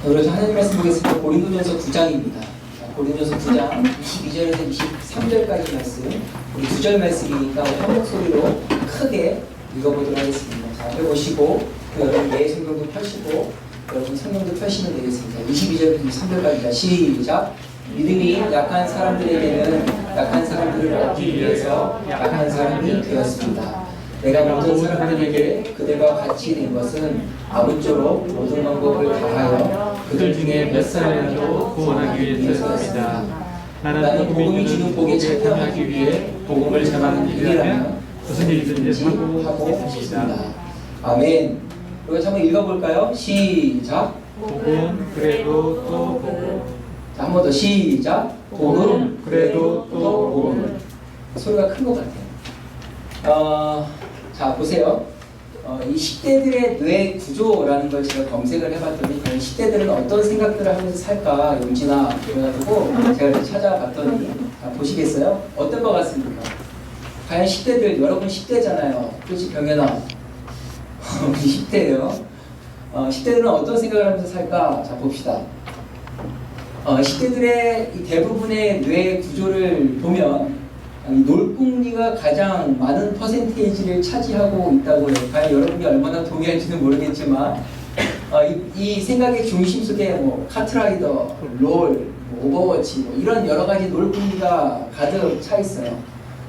그래서 하나님 말씀 보겠습니다. 고린도전서 9장입니다. 고린도전서 9장 22절에서 23절까지 말씀, 우리 2절 말씀이니까 한 목소리로 크게 읽어보도록 하겠습니다. 자, 앞에 보시고 여러분 내 성경도 펴시고 여러분 성경도 펴시면 되겠습니다. 22절부터 23절까지입니다. 시작! 믿음이 약한 사람들에게는 약한 사람들을 얻기 위해서 약한 사람이 되었습니다. 내가 모든 사람들에게 그들과 같이 된 것은 아무쪼록 모든 방법을 다하여 그들 중에 몇 사람이라도 구원하기 위해서였습니다. 나는 복음이 주는 복에 참여하기 위해 복음을 전하는 일이라면 무슨 일이든지 하고 있습니다. 아멘. 이거 한번 읽어볼까요? 시작. 복음 그래도 또 복음. 자, 한 번 더 시작. 복음 그래도 또 복음. 소리가 큰 것 같아요. 자, 보세요. 이 10대들의 뇌 구조라는 걸 제가 검색을 해봤더니 과연 10대들은 어떤 생각들을 하면서 살까, 용진아, 그래가지고 제가 이렇게 찾아봤더니 보시겠어요? 어떤 것 같습니까? 과연 10대들, 여러분 10대잖아요. 그렇지, 병현아? 우리 10대예요. 10대들은 어떤 생각을 하면서 살까? 자, 봅시다. 10대들의 이 대부분의 뇌 구조를 보면 놀궁리가 가장 많은 퍼센테이지를 차지하고 있다고 해요. 과연 여러분이 얼마나 동의할지는 모르겠지만 이 생각의 중심 속에 뭐 카트라이더, 롤, 오버워치 뭐 이런 여러 가지 놀궁리가 가득 차 있어요.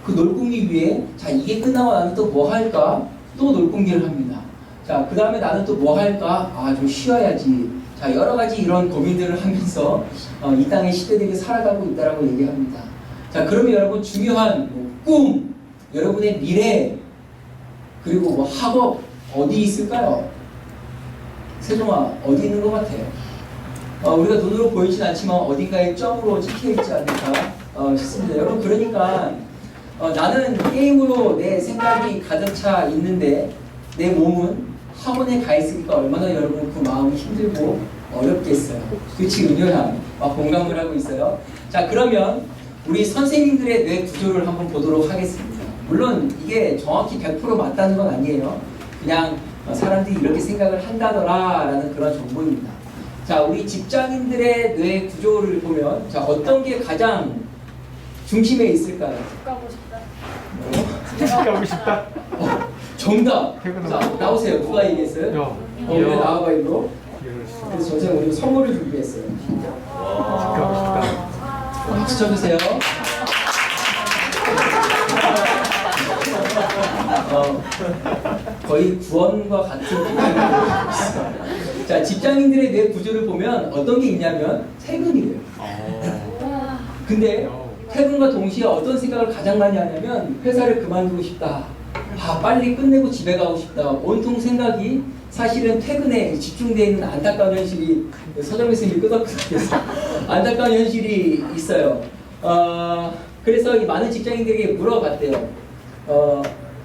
그 놀궁리 위에 자 이게 끝나고 나는 또 뭐 할까? 또 놀궁리를 합니다. 자, 그 다음에 나는 또 뭐 할까? 아, 좀 쉬어야지. 자, 여러 가지 이런 고민들을 하면서 이 땅의 시대들이 살아가고 있다라고 얘기합니다. 자, 그러면 여러분 중요한 꿈, 여러분의 미래, 그리고 뭐 학업 어디 있을까요? 세종아, 어디 있는 것 같아요? 우리가 눈으로 보이진 않지만 어딘가에 점으로 찍혀있지 않을까 싶습니다. 여러분, 그러니까 나는 게임으로 내 생각이 가득 차 있는데 내 몸은 학원에 가 있으니까 얼마나 여러분 그 마음이 힘들고 어렵겠어요. 그치, 은효양 공감을 하고 있어요. 자, 그러면 우리 선생님들의 뇌 구조를 한번 보도록 하겠습니다. 물론 이게 정확히 100% 맞다는 건 아니에요. 그냥 사람들이 이렇게 생각을 한다더라 라는 그런 정보입니다. 자, 우리 직장인들의 뇌 구조를 보면 자, 어떤 게 가장 중심에 있을까요? 집 가고 싶다. 집 가고 싶다. 정답! 자, 나오세요. 누가 얘기했어요? 왜 나와봐, 이거. 그래서 선생님 오늘 선물을 준비했어요. 집 가고 싶다. 박수 쳐주세요. 거의 구원과 같은 느낌이 있어요. 자, 직장인들의 뇌 구조를 보면 어떤 게 있냐면 퇴근이래요. 근데 퇴근과 동시에 어떤 생각을 가장 많이 하냐면 회사를 그만두고 싶다. 빨리 끝내고 집에 가고 싶다. 온통 생각이 사실은 퇴근에 집중되어 있는 안타까운 현실이 서정민 선생님이 끄덕끄덕해서 안타까운 현실이 있어요. 그래서 이 많은 직장인들에게 물어봤대요.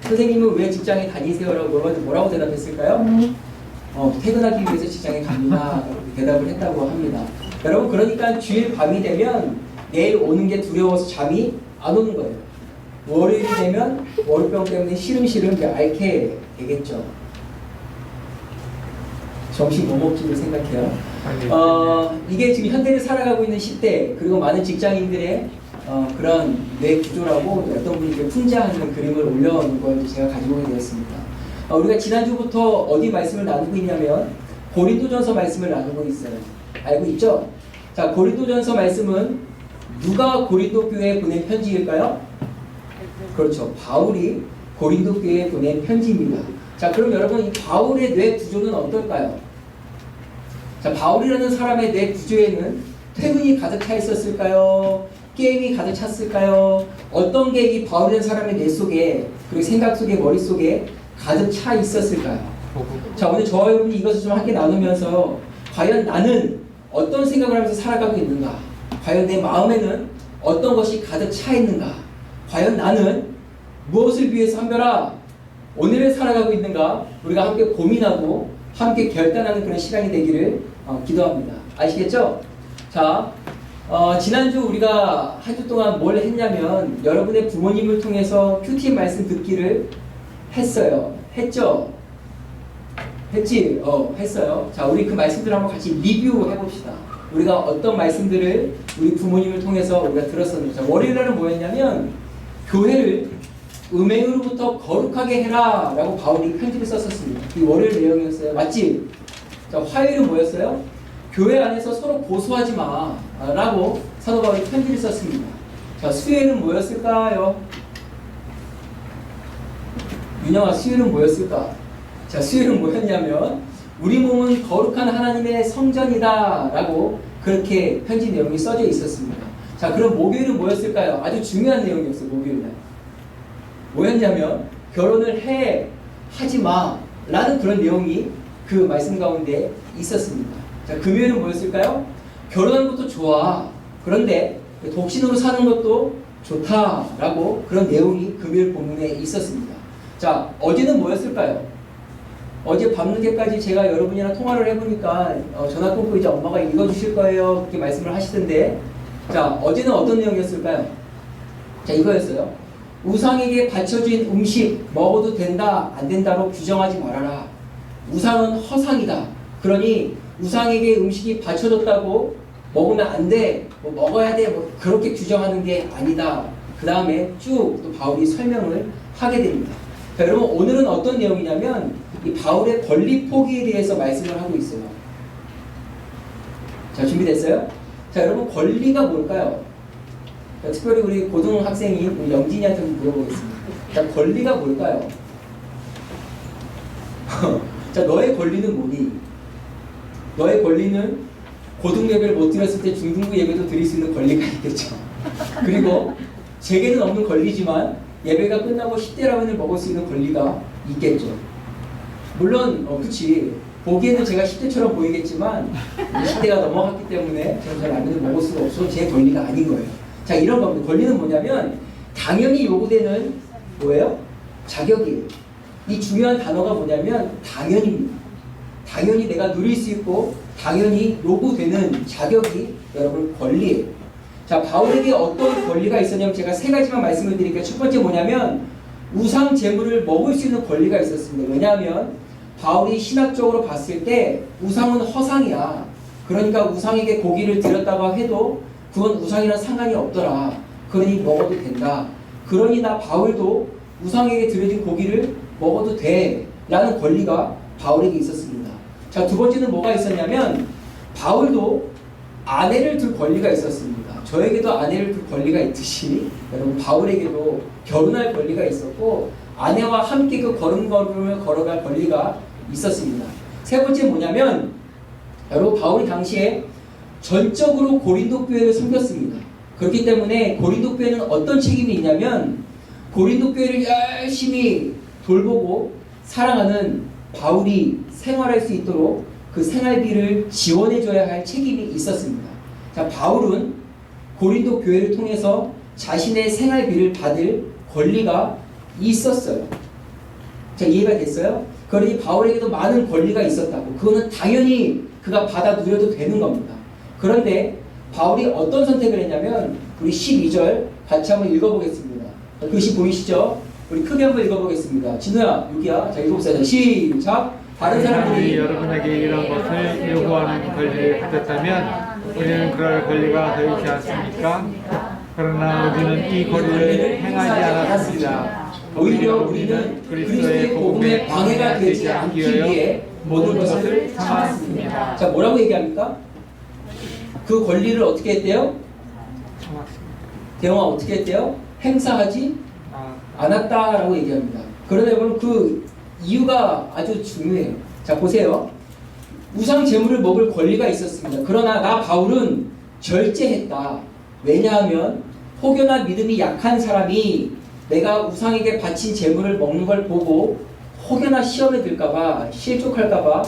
선생님은 왜 직장에 다니세요? 라고 뭐라고 대답했을까요? 퇴근하기 위해서 직장에 갑니다. 대답을 했다고 합니다. 여러분, 그러니까 주일 밤이 되면 내일 오는 게 두려워서 잠이 안 오는 거예요. 월요일이 되면 월병 때문에 시름시름 앓게 되겠죠. 점심 뭐 먹지를 생각해요. 이게 지금 현대를 살아가고 있는 10대 그리고 많은 직장인들의 그런 뇌 구조라고 어떤 분이 이렇게 풍자하는 그림을 올려놓은 걸 제가 가지고 오게 되었습니다. 우리가 지난주부터 어디 말씀을 나누고 있냐면 고린도전서 말씀을 나누고 있어요. 알고 있죠? 자, 고린도전서 말씀은 누가 고린도 교회에 보낸 편지일까요? 그렇죠. 바울이 고린도 교회에 보낸 편지입니다. 자, 그럼 여러분 이 바울의 뇌 구조는 어떨까요? 자, 바울이라는 사람의 뇌 구조에는 퇴근이 가득 차 있었을까요? 게임이 가득 찼을까요? 어떤 게 이 바울이라는 사람의 뇌 속에 그리고 생각 속에 머릿속에 가득 차 있었을까요? 자, 오늘 저와 여러분이 이것을 좀 함께 나누면서 과연 나는 어떤 생각을 하면서 살아가고 있는가? 과연 내 마음에는 어떤 것이 가득 차 있는가? 과연 나는 무엇을 위해서 한별아 오늘을 살아가고 있는가? 우리가 함께 고민하고 함께 결단하는 그런 시간이 되기를 기도합니다. 아시겠죠? 자, 지난주 우리가 한 주 동안 뭘 했냐면 여러분의 부모님을 통해서 큐티 말씀 듣기를 했어요. 했죠? 했지? 했어요. 자, 우리 그 말씀들 한번 같이 리뷰해 봅시다. 우리가 어떤 말씀들을 우리 부모님을 통해서 우리가 들었었는지. 자, 월요일날은 뭐였냐면 교회를 음행으로부터 거룩하게 해라 라고 바울이 편지를 썼었습니다. 이 월요일 내용이었어요. 맞지? 자, 화요일은 뭐였어요? 교회 안에서 서로 고소하지 마 라고 사도 바울이 편지를 썼습니다. 자, 수요일은 뭐였을까요? 윤영아, 수요일은 뭐였을까? 자, 수요일은 뭐였냐면 우리 몸은 거룩한 하나님의 성전이다 라고 그렇게 편지 내용이 써져 있었습니다. 자, 그럼 목요일은 뭐였을까요? 아주 중요한 내용이었어요. 목요일날 뭐였냐면 결혼을 하지 마 라는 그런 내용이 그 말씀 가운데 있었습니다. 자, 금요일은 뭐였을까요? 결혼하는 것도 좋아, 그런데 독신으로 사는 것도 좋다라고 그런 내용이 금요일 본문에 있었습니다. 자, 어제는 뭐였을까요? 어제 밤늦게까지 제가 여러분이랑 통화를 해보니까 전화 끊고 이제 엄마가 읽어주실 거예요 그렇게 말씀을 하시던데, 자, 어제는 어떤 내용이었을까요? 자, 이거였어요. 우상에게 바쳐진 음식 먹어도 된다 안 된다로 규정하지 말아라. 우상은 허상이다. 그러니 우상에게 음식이 바쳐졌다고 먹으면 안 돼, 뭐 먹어야 돼, 뭐 그렇게 규정하는 게 아니다. 그 다음에 쭉 또 바울이 설명을 하게 됩니다. 자, 여러분 오늘은 어떤 내용이냐면 이 바울의 권리 포기에 대해서 말씀을 하고 있어요. 자, 준비됐어요? 자, 여러분 권리가 뭘까요? 자, 특별히 우리 고등학생이 우리 영진이한테 한번 물어보겠습니다. 자, 권리가 뭘까요? 자, 너의 권리는 뭐니? 너의 권리는 고등 예배를 못 드렸을 때 중등부 예배도 드릴 수 있는 권리가 있겠죠. 그리고 제게는 없는 권리지만 예배가 끝나고 10대 라면을 먹을 수 있는 권리가 있겠죠. 물론 그치, 보기에는 제가 10대처럼 보이겠지만 10대가 넘어갔기 때문에 저는 라면을 먹을 수가 없어서 제 권리가 아닌 거예요. 자, 이런 겁니다. 권리는 뭐냐면 당연히 요구되는 뭐예요? 자격이에요. 이 중요한 단어가 뭐냐면 당연입니다. 당연히 내가 누릴 수 있고 당연히 요구되는 자격이 여러분 권리예요. 자, 바울에게 어떤 권리가 있었냐면 제가 세 가지만 말씀을 드릴게요. 첫 번째 뭐냐면 우상 제물을 먹을 수 있는 권리가 있었습니다. 왜냐하면 바울이 신학적으로 봤을 때 우상은 허상이야. 그러니까 우상에게 고기를 드렸다고 해도 그건 우상이랑 상관이 없더라. 그러니 먹어도 된다. 그러니 나 바울도 우상에게 드려진 고기를 먹어도 돼 라는 권리가 바울에게 있었습니다. 자, 두 번째는 뭐가 있었냐면 바울도 아내를 둘 권리가 있었습니다. 저에게도 아내를 둘 권리가 있듯이 여러분 바울에게도 결혼할 권리가 있었고 아내와 함께 그 걸음걸음을 걸어갈 권리가 있었습니다. 세 번째 뭐냐면 여러분 바울이 당시에 전적으로 고린도 교회를 섬겼습니다. 그렇기 때문에 고린도 교회는 어떤 책임이 있냐면 고린도 교회를 열심히 돌보고 사랑하는 바울이 생활할 수 있도록 그 생활비를 지원해줘야 할 책임이 있었습니다. 자, 바울은 고린도 교회를 통해서 자신의 생활비를 받을 권리가 있었어요. 자, 이해가 됐어요? 그러니 바울에게도 많은 권리가 있었다고. 그거는 당연히 그가 받아 누려도 되는 겁니다. 그런데 바울이 어떤 선택을 했냐면 우리 12절 같이 한번 읽어보겠습니다. 글씨 보이시죠? 우리 크게 한번 읽어보겠습니다. 진우야, 여기야. 자, 읽어보세요. 시작! 다른 사람들이 여러분에게 이런 것을 요구하는 권리를 가졌다면 우리는 그럴 권리가 더 있지 않습니까? 그러나 우리는 이 권리를 행하지 않았습니다. 오히려 우리는 그리스도의 복음에 방해가 되지 않기 위해 모든 것을 참았습니다. 자, 뭐라고 얘기합니까? 그 권리를 어떻게 했대요? 대영아 어떻게 했대요? 행사하지 않았다라고 얘기합니다. 그러다 보면 그 이유가 아주 중요해요. 자, 보세요. 우상 제물을 먹을 권리가 있었습니다. 그러나 나 바울은 절제했다. 왜냐하면 혹여나 믿음이 약한 사람이 내가 우상에게 바친 제물을 먹는 걸 보고 혹여나 시험에 들까봐 실족할까봐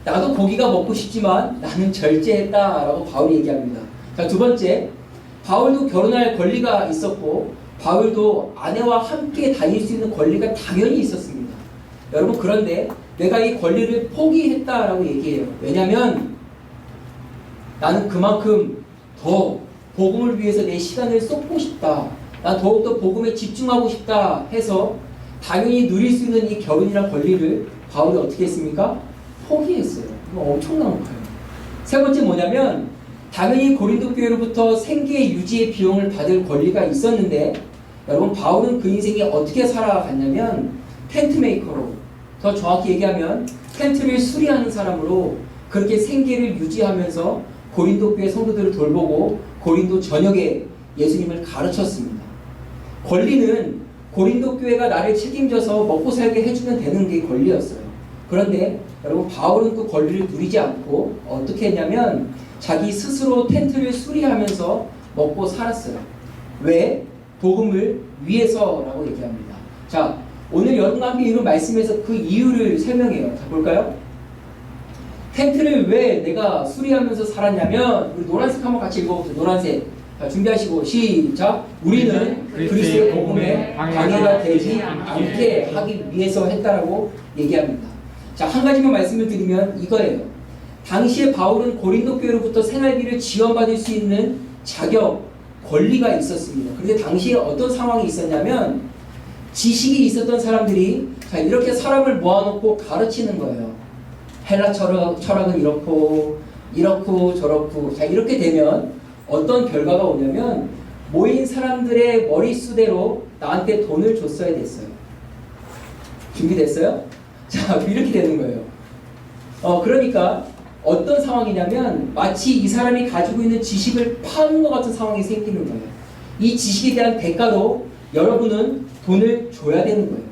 나도 고기가 먹고 싶지만 나는 절제했다라고 바울이 얘기합니다. 자, 두 번째, 바울도 결혼할 권리가 있었고 바울도 아내와 함께 다닐 수 있는 권리가 당연히 있었습니다. 여러분, 그런데 내가 이 권리를 포기했다라고 얘기해요. 왜냐하면 나는 그만큼 더 복음을 위해서 내 시간을 쏟고 싶다. 난 더욱더 복음에 집중하고 싶다 해서 당연히 누릴 수 있는 이 결혼이란 권리를 바울이 어떻게 했습니까? 포기했어요. 이거 엄청난 거예요. 세 번째 뭐냐면 당연히 고린도 교회로부터 생계 유지의 비용을 받을 권리가 있었는데 여러분 바울은 그 인생이 어떻게 살아갔냐면 텐트 메이커로, 더 정확히 얘기하면 텐트를 수리하는 사람으로 그렇게 생계를 유지하면서 고린도 교회 성도들을 돌보고 고린도 전역에 예수님을 가르쳤습니다. 권리는 고린도 교회가 나를 책임져서 먹고 살게 해주면 되는 게 권리였어요. 그런데 여러분 바울은 그 권리를 누리지 않고 어떻게 했냐면 자기 스스로 텐트를 수리하면서 먹고 살았어요. 왜? 복음을 위해서라고 얘기합니다. 자, 오늘 여러분과 함께 읽은 말씀에서 그 이유를 설명해요. 자, 볼까요? 텐트를 왜 내가 수리하면서 살았냐면, 우리 노란색 한번 같이 읽어보세요. 노란색. 자, 준비하시고 시작. 우리는 그리스도의 복음에 방해가 되지 않게 하기 위해서 했다라고 얘기합니다. 자, 한 가지만 말씀을 드리면 이거예요. 당시에 바울은 고린도 교회로부터 생활비를 지원받을 수 있는 자격, 권리가 있었습니다. 그런데 당시에 어떤 상황이 있었냐면 지식이 있었던 사람들이 자, 이렇게 사람을 모아놓고 가르치는 거예요. 헬라 철학은 이렇고 저렇고. 자, 이렇게 되면 어떤 결과가 오냐면 모인 사람들의 머릿수대로 나한테 돈을 줬어야 됐어요. 준비됐어요? 자, 이렇게 되는 거예요. 그러니까 어떤 상황이냐면 마치 이 사람이 가지고 있는 지식을 파는 것 같은 상황이 생기는 거예요. 이 지식에 대한 대가로 여러분은 돈을 줘야 되는 거예요.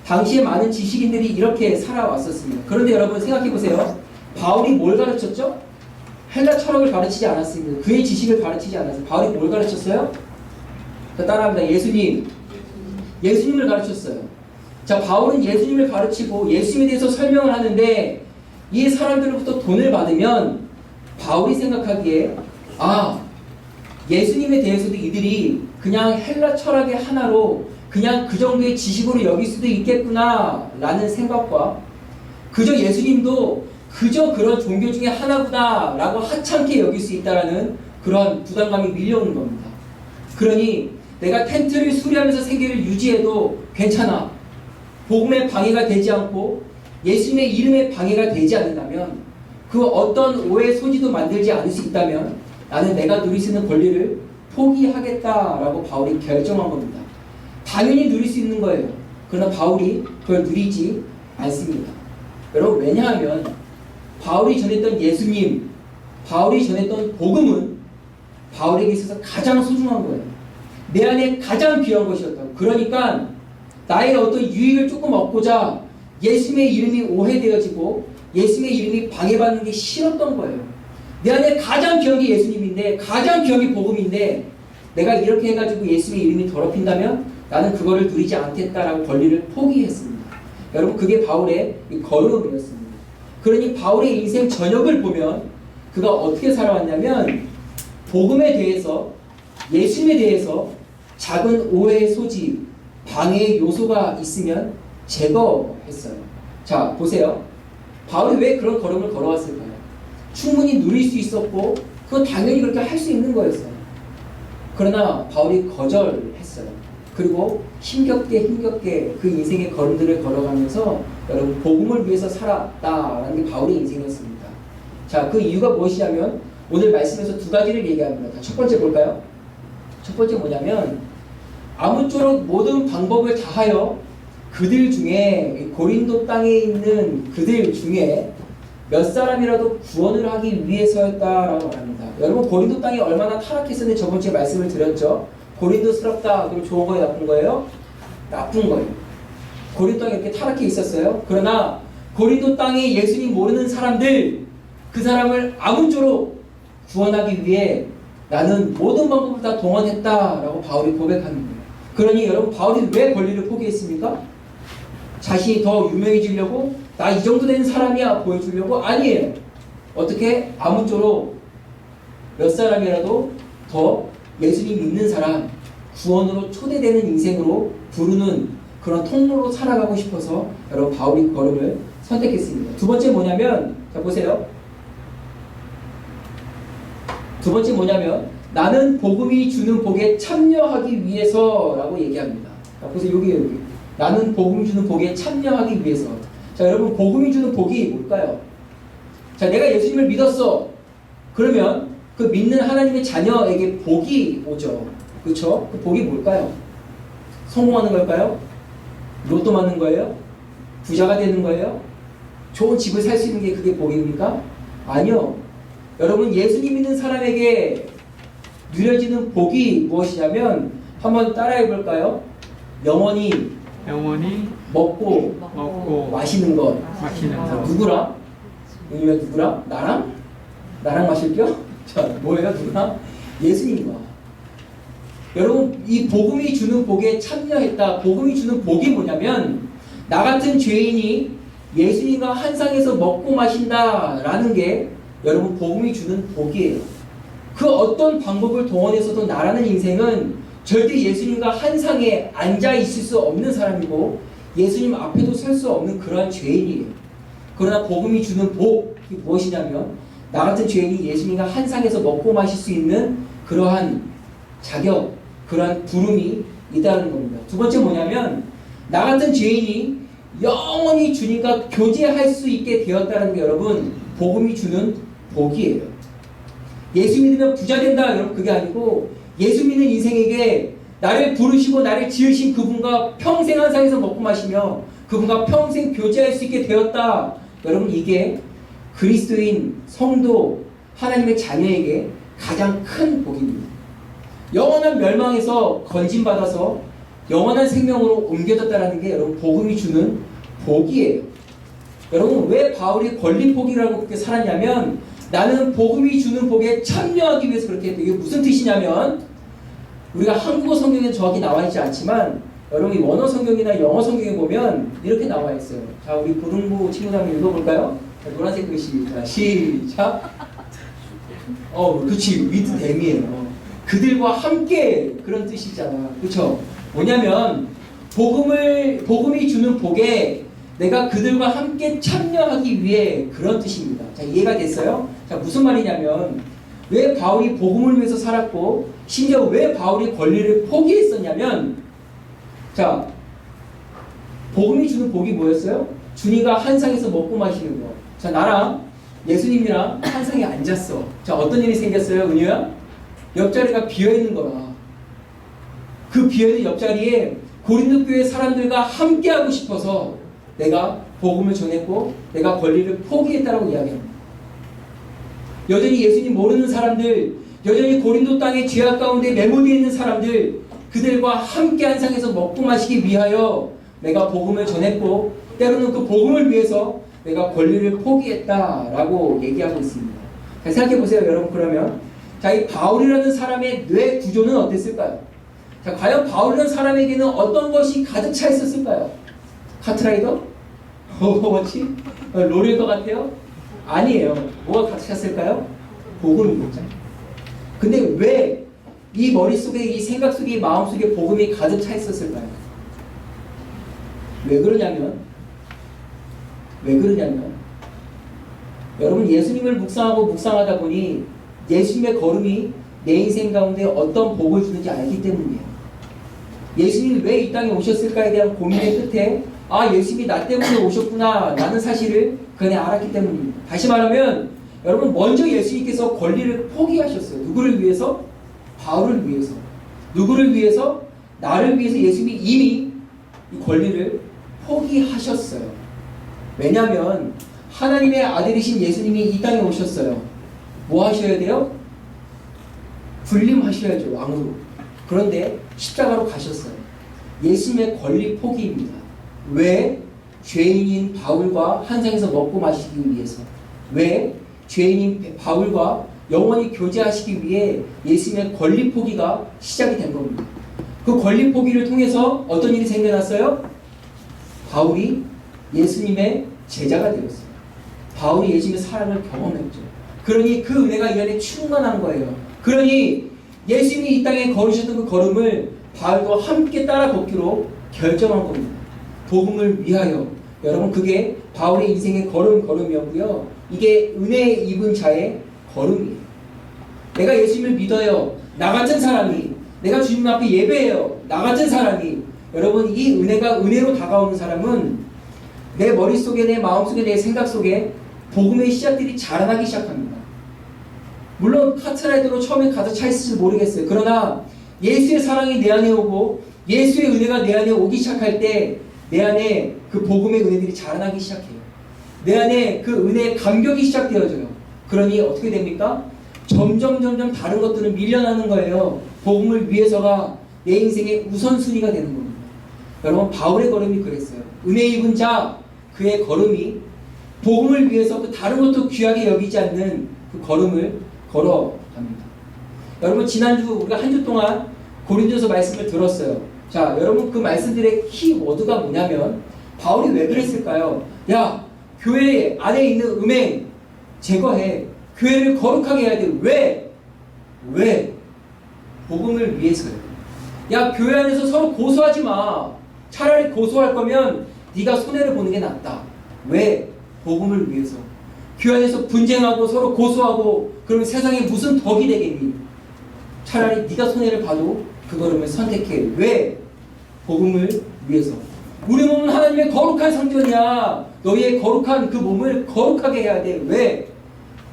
당시에 많은 지식인들이 이렇게 살아왔었습니다. 그런데 여러분 생각해 보세요. 바울이 뭘 가르쳤죠? 헬라 철학을 가르치지 않았습니다. 그의 지식을 가르치지 않았어요. 바울이 뭘 가르쳤어요? 자, 따라합니다. 예수님을 가르쳤어요. 자, 바울은 예수님을 가르치고 예수님에 대해서 설명을 하는데 이 사람들로부터 돈을 받으면 바울이 생각하기에 예수님에 대해서도 이들이 그냥 헬라 철학의 하나로 그냥 그 정도의 지식으로 여길 수도 있겠구나 라는 생각과 그저 예수님도 그저 그런 종교 중에 하나구나 라고 하찮게 여길 수 있다라는 그런 부담감이 밀려오는 겁니다. 그러니 내가 텐트를 수리하면서 생계를 유지해도 괜찮아. 복음에 방해가 되지 않고 예수님의 이름에 방해가 되지 않는다면 그 어떤 오해 소지도 만들지 않을 수 있다면 나는 내가 누릴 수 있는 권리를 포기하겠다라고 바울이 결정한 겁니다. 당연히 누릴 수 있는 거예요. 그러나 바울이 그걸 누리지 않습니다. 여러분 왜냐하면 바울이 전했던 예수님, 바울이 전했던 복음은 바울에게 있어서 가장 소중한 거예요. 내 안에 가장 귀한 것이었다고. 그러니까 나의 어떤 유익을 조금 얻고자 예수님의 이름이 오해되어지고 예수님의 이름이 방해받는 게 싫었던 거예요. 내 안에 가장 귀한 게 예수님인데 가장 귀한 게 복음인데 내가 이렇게 해가지고 예수님의 이름이 더럽힌다면 나는 그거를 누리지 않겠다라고 권리를 포기했습니다. 여러분 그게 바울의 걸음이었습니다. 그러니 바울의 인생 전역을 보면 그가 어떻게 살아왔냐면 복음에 대해서 예수님에 대해서 작은 오해의 소지, 방해의 요소가 있으면 제거했어요. 자, 보세요. 바울이 왜 그런 걸음을 걸어왔을까요? 충분히 누릴 수 있었고 그건 당연히 그렇게 할 수 있는 거였어요. 그러나 바울이 거절했어요. 그리고 힘겹게 그 인생의 걸음들을 걸어가면서 여러분 복음을 위해서 살았다라는 게 바울의 인생이었습니다. 자, 그 이유가 무엇이냐면 오늘 말씀에서 두 가지를 얘기합니다. 첫 번째 볼까요? 첫 번째 뭐냐면 아무쪼록 모든 방법을 다하여 그들 중에 고린도 땅에 있는 그들 중에 몇 사람이라도 구원을 하기 위해서였다라고 말합니다. 여러분 고린도 땅이 얼마나 타락했었는지 저번주에 말씀을 드렸죠. 고린도스럽다. 그럼 좋은 거예요? 나쁜 거예요? 나쁜 거예요. 고린도 땅이 이렇게 타락해 있었어요. 그러나 고린도 땅에 예수님 모르는 사람들 그 사람을 아무쪼록 구원하기 위해 나는 모든 방법을 다 동원했다라고 바울이 고백하는 거예요. 그러니 여러분 바울이 왜 권리를 포기했습니까? 자신이 더 유명해지려고 나 이 정도 되는 사람이야 보여주려고? 아니에요. 어떻게? 아무쪼록 몇 사람이라도 더 예수님 믿는 사람 구원으로 초대되는 인생으로 부르는 그런 통로로 살아가고 싶어서 여러분 바울이 걸음을 선택했습니다. 두 번째 뭐냐면 자 보세요. 두 번째 뭐냐면 나는 복음이 주는 복에 참여하기 위해서라고 얘기합니다. 자, 보세요. 여기 나는 복음 주는 복에 참여하기 위해서. 자, 여러분, 복음이 주는 복이 뭘까요? 자, 내가 예수님을 믿었어. 그러면 그 믿는 하나님의 자녀에게 복이 오죠. 그렇죠? 그 복이 뭘까요? 성공하는 걸까요? 로또 맞는 거예요? 부자가 되는 거예요? 좋은 집을 살 수 있는 게 그게 복입니까? 아니요. 여러분, 예수님 믿는 사람에게 누려지는 복이 무엇이냐면 한번 따라해 볼까요? 영원히 먹고 마시는 것. 마시는 것. 누구랑? 왜냐면 누구랑? 나랑? 나랑 마실게요? 자, 뭐예요? 누구랑? 예수님과. 여러분, 이 복음이 주는 복에 참여했다. 복음이 주는 복이 뭐냐면 나 같은 죄인이 예수님과 한 상에서 먹고 마신다라는 게 여러분 복음이 주는 복이에요. 그 어떤 방법을 동원해서도 나라는 인생은 절대 예수님과 한 상에 앉아 있을 수 없는 사람이고 예수님 앞에도 설 수 없는 그러한 죄인이에요. 그러나 복음이 주는 복이 무엇이냐면 나 같은 죄인이 예수님과 한 상에서 먹고 마실 수 있는 그러한 자격, 그러한 부름이 있다는 겁니다. 두 번째 뭐냐면 나 같은 죄인이 영원히 주님과 교제할 수 있게 되었다는 게 여러분 복음이 주는 복이에요. 예수 믿으면 부자 된다 여러분 그게 아니고 예수 믿는 인생에게 나를 부르시고 나를 지으신 그분과 평생 한 상에서 먹고 마시며 그분과 평생 교제할 수 있게 되었다. 여러분 이게 그리스도인 성도 하나님의 자녀에게 가장 큰 복입니다. 영원한 멸망에서 건진받아서 영원한 생명으로 옮겨졌다는 게 여러분 복음이 주는 복이에요. 여러분 왜 바울이 권리복이라고 그렇게 살았냐면 나는 복음이 주는 복에 참여하기 위해서 그렇게 했대요. 이게 무슨 뜻이냐면 우리가 한국어 성경에는 정확히 나와 있지 않지만 여러분이 원어 성경이나 영어 성경에 보면 이렇게 나와 있어요. 자, 우리 고등부 친구들 한번 읽어볼까요? 자, 노란색 글씨. 자, 시작. 그치. with them이에요. 그들과 함께 그런 뜻이잖아. 그쵸? 뭐냐면 복음이 주는 복에 내가 그들과 함께 참여하기 위해 그런 뜻입니다. 자, 이해가 됐어요? 자, 무슨 말이냐면 왜 바울이 복음을 위해서 살았고 심지어 왜 바울이 권리를 포기했었냐면 자, 복음이 주는 복이 뭐였어요? 주님과 한 상에서 먹고 마시는 거. 자, 나랑 예수님이랑 한 상에 앉았어. 자, 어떤 일이 생겼어요, 은유야? 옆자리가 비어있는 거라. 그 비어있는 옆자리에 고린도 교회 사람들과 함께하고 싶어서 내가 복음을 전했고 내가 권리를 포기했다라고 이야기합니다. 여전히 예수님 모르는 사람들, 여전히 고린도 땅의 죄악 가운데 매몰되어 있는 사람들, 그들과 함께 한 상에서 먹고 마시기 위하여 내가 복음을 전했고 때로는 그 복음을 위해서 내가 권리를 포기했다라고 얘기하고 있습니다. 자, 생각해 보세요, 여러분. 그러면 자, 이 바울이라는 사람의 뇌 구조는 어땠을까요? 자, 과연 바울이라는 사람에게는 어떤 것이 가득 차 있었을까요? 카트라이더? 오버워치? 롤일 것 같아요? 아니에요. 뭐가 가득 찼을까요? 복음입니다. 근데 왜 이 머릿속에, 이 생각 속에, 이 마음 속에 복음이 가득 차 있었을까요? 왜 그러냐면 여러분 예수님을 묵상하다 보니 예수님의 걸음이 내 인생 가운데 어떤 복을 주는지 알기 때문이에요. 예수님이 왜 이 땅에 오셨을까에 대한 고민의 끝에 예수님이 나 때문에 오셨구나 라는 사실을 그간에 알았기 때문입니다. 다시 말하면 여러분 먼저 예수님께서 권리를 포기하셨어요. 누구를 위해서? 바울을 위해서. 누구를 위해서? 나를 위해서 예수님이 이미 이 권리를 포기하셨어요. 왜냐하면 하나님의 아들이신 예수님이 이 땅에 오셨어요. 뭐 하셔야 돼요? 군림하셔야죠. 왕으로. 그런데 십자가로 가셨어요. 예수님의 권리 포기입니다. 왜? 죄인인 바울과 한 상에서 먹고 마시기 위해서. 왜? 죄인인 바울과 영원히 교제하시기 위해 예수님의 권리 포기가 시작이 된 겁니다. 그 권리 포기를 통해서 어떤 일이 생겨났어요? 바울이 예수님의 제자가 되었어요. 바울이 예수님의 사랑을 경험했죠. 그러니 그 은혜가 이 안에 충만한 거예요. 그러니 예수님이 이 땅에 걸으셨던 그 걸음을 바울과 함께 따라 걷기로 결정한 겁니다. 복음을 위하여. 여러분 그게 바울의 인생의 걸음이었고요. 이게 은혜 입은 자의 걸음이에요. 내가 예수님을 믿어요. 나 같은 사람이, 내가 주님 앞에 예배해요. 나 같은 사람이. 여러분 이 은혜가 은혜로 다가오는 사람은 내 머릿속에, 내 마음속에, 내 생각 속에 복음의 씨앗들이 자라나기 시작합니다. 물론 카트라이더로 처음에 가득 차 있을지 모르겠어요. 그러나 예수의 사랑이 내 안에 오고 예수의 은혜가 내 안에 오기 시작할 때 내 안에 그 복음의 은혜들이 자라나기 시작해요. 내 안에 그 은혜의 감격이 시작되어져요. 그러니 어떻게 됩니까? 점점 다른 것들은 밀려나는 거예요. 복음을 위해서가 내 인생의 우선순위가 되는 겁니다. 여러분, 바울의 걸음이 그랬어요. 은혜 입은 자, 그의 걸음이 복음을 위해서 그 다른 것도 귀하게 여기지 않는 그 걸음을 걸어갑니다. 여러분, 지난주 우리가 한 주 동안 고린도서 말씀을 들었어요. 자, 여러분, 그 말씀들의 키워드가 뭐냐면 바울이 왜 그랬을까요? 야, 교회 안에 있는 음행 제거해. 교회를 거룩하게 해야 돼. 왜? 복음을 위해서요. 야, 교회 안에서 서로 고소하지 마. 차라리 고소할 거면 네가 손해를 보는 게 낫다. 왜? 복음을 위해서. 교회 안에서 분쟁하고 서로 고소하고 그러면 세상에 무슨 덕이 되겠니? 차라리 네가 손해를 봐도 그 걸음을 선택해. 왜? 복음을 위해서. 우리 몸은 하나님의 거룩한 성전이야. 너희의 거룩한 그 몸을 거룩하게 해야 돼. 왜?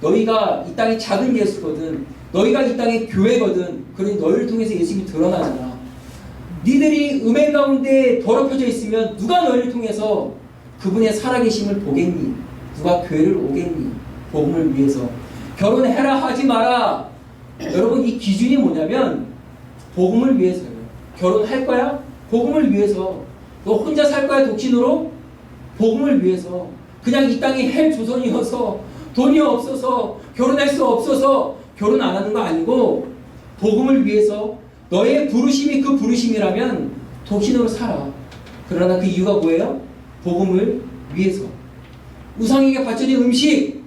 너희가 이 땅의 작은 예수거든. 너희가 이 땅의 교회거든. 그러니 너희를 통해서 예수님이 드러나잖아. 니들이 음행 가운데 더럽혀져 있으면 누가 너희를 통해서 그분의 살아계심을 보겠니? 누가 교회를 오겠니? 복음을 위해서. 결혼해라 하지 마라. 여러분, 이 기준이 뭐냐면 복음을 위해서요. 결혼할 거야? 복음을 위해서. 너 혼자 살 거야, 독신으로? 복음을 위해서. 그냥 이 땅이 헬 조선이어서 돈이 없어서 결혼할 수 없어서 결혼 안 하는 거 아니고 복음을 위해서. 너의 부르심이 그 부르심이라면 독신으로 살아. 그러나 그 이유가 뭐예요? 복음을 위해서. 우상에게 바쳐진 음식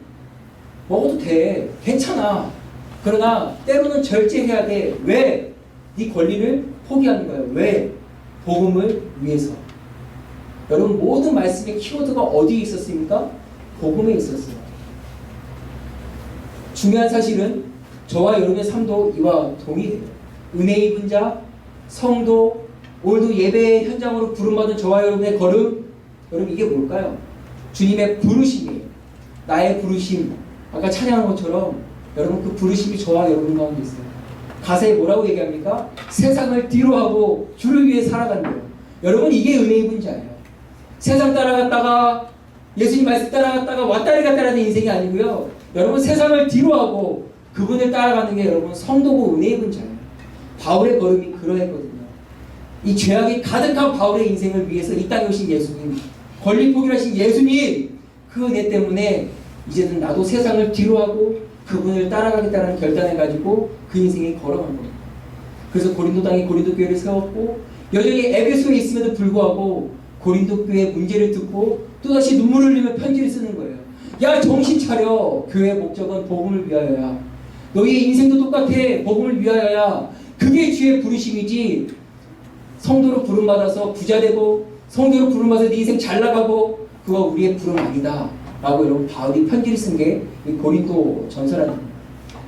먹어도 돼. 괜찮아. 그러나 때로는 절제해야 돼. 왜? 네 권리를 포기하는 거예요. 왜? 복음을 위해서. 여러분, 모든 말씀의 키워드가 어디에 있었습니까? 복음에 있었어요. 중요한 사실은 저와 여러분의 삶도 이와 동일해요. 은혜 입은 자, 성도, 오늘도 예배 현장으로 부름받은 저와 여러분의 걸음, 여러분 이게 뭘까요? 주님의 부르심이에요. 나의 부르심. 아까 찬양한 것처럼 여러분 그 부르심이 저와 여러분 가운데 있어요. 가사에 뭐라고 얘기합니까? 세상을 뒤로하고 주를 위해 살아간대요. 여러분, 이게 은혜 입은 자예요. 세상 따라갔다가 예수님 말씀 따라갔다가 왔다리 갔다리 하는 인생이 아니고요. 여러분, 세상을 뒤로하고 그분을 따라가는 게 여러분 성도고 은혜 입은 자예요. 바울의 걸음이 그러했거든요. 이 죄악이 가득한 바울의 인생을 위해서 이 땅에 오신 예수님, 권리 포기하신 예수님, 그 은혜 때문에 이제는 나도 세상을 뒤로하고 그분을 따라가겠다는 결단을 가지고 그 인생에 걸어간 겁니다. 그래서 고린도 땅에 고린도 교회를 세웠고 여전히 에베소에 있음에도 불구하고 고린도 교회의 문제를 듣고 또다시 눈물을 흘리며 편지를 쓰는 거예요. 야, 정신 차려. 교회의 목적은 복음을 위하여야. 너희의 인생도 똑같아. 복음을 위하여야. 그게 주의 부르심이지. 성도로 부름받아서 부자되고 성도로 부름받아서 네 인생 잘 나가고 그거 우리의 부름 아니다 라고 여러분 바울이 편지를 쓴 게 고린도 전서랍니다.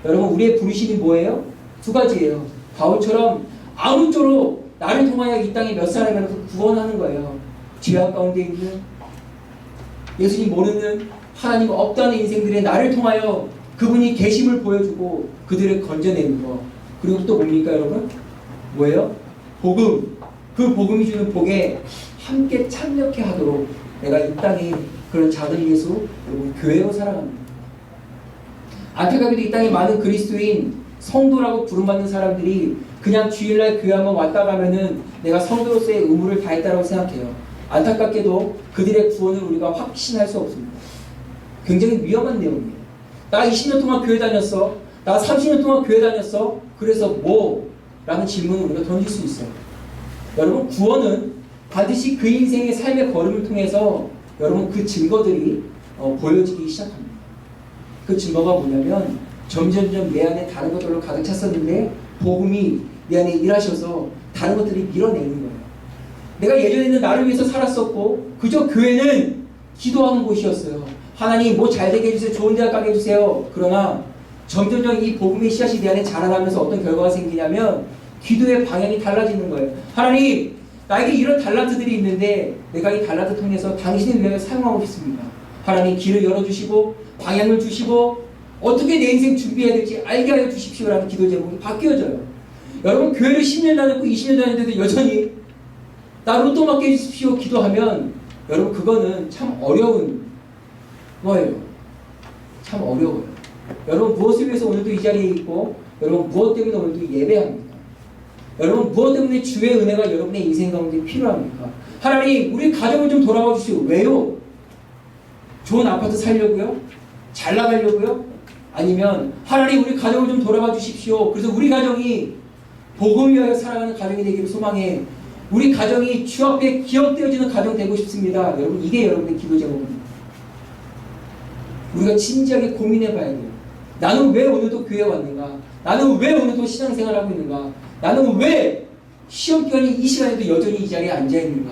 여러분, 우리의 부르심이 뭐예요? 두 가지예요. 바울처럼 아무쪼록 나를 통하여 이 땅에 몇 사람이라도 구원하는 거예요. 죄악 가운데 있는 예수님 모르는 하나님 없다는 인생들의 나를 통하여 그분이 계심을 보여주고 그들을 건져내는 거. 그리고 또 뭡니까 여러분? 뭐예요? 복음. 그 복음이 주는 복에 함께 참여케 하도록 내가 이 땅에 그런 작은 예수, 여러분 교회로 살아갑니다. 안타깝게도 이 땅에 많은 그리스도인 성도라고 부름받는 사람들이 그냥 주일날 교회 한번 왔다 가면은 내가 성도로서의 의무를 다했다고 생각해요. 안타깝게도 그들의 구원을 우리가 확신할 수 없습니다. 굉장히 위험한 내용이에요. 나 20년 동안 교회 다녔어. 나 30년 동안 교회 다녔어. 그래서 뭐? 라는 질문을 우리가 던질 수 있어요. 여러분, 구원은 반드시 그 인생의 삶의 걸음을 통해서 여러분 그 증거들이 보여지기 시작합니다. 그 증거가 뭐냐면 점점점 내 안에 다른 것들로 가득 찼었는데 복음이 내 안에 일하셔서 다른 것들이 밀어내는 거예요. 내가 예전에는 나를 위해서 살았었고 그저 교회는 기도하는 곳이었어요. 하나님 뭐 잘되게 해주세요. 좋은 대학 가게 해주세요. 그러나 점점점 이 복음의 씨앗이 내 안에 자라나면서 어떤 결과가 생기냐면 기도의 방향이 달라지는 거예요. 하나님, 나에게 이런 달란트들이 있는데 내가 이 달란트 통해서 당신을 위하여 사용하고 싶습니다. 하나님 길을 열어주시고 방향을 주시고 어떻게 내 인생 준비해야 될지 알게 하여 주십시오라는 기도 제목이 바뀌어져요. 여러분 교회를 10년 다녔고 20년 다녔는데도 여전히 나 로또 맞게 해주십시오 기도하면 여러분 그거는 참 어려운 거예요. 참 어려워요. 여러분 무엇을 위해서 오늘도 이 자리에 있고 여러분 무엇 때문에 오늘도 예배합니까? 여러분 무엇 때문에 주의 은혜가 여러분의 인생 가운데 필요합니까? 하나님 우리 가정을 좀 돌아봐 주시오. 왜요? 좋은 아파트 살려고요? 잘 나가려고요? 아니면 하나님 우리 가정을 좀 돌아봐 주십시오. 그래서 우리 가정이 복음을 위하여 살아가는 가정이 되기를 소망해 우리 가정이 주 앞에 기억되어지는 가정 되고 싶습니다. 여러분 이게 여러분의 기도 제목입니다. 우리가 진지하게 고민해 봐야 돼요. 나는 왜 오늘도 교회에 왔는가? 나는 왜 오늘도 신앙생활을 하고 있는가? 나는 왜 시험기간이 이 시간에도 여전히 이 자리에 앉아있는가?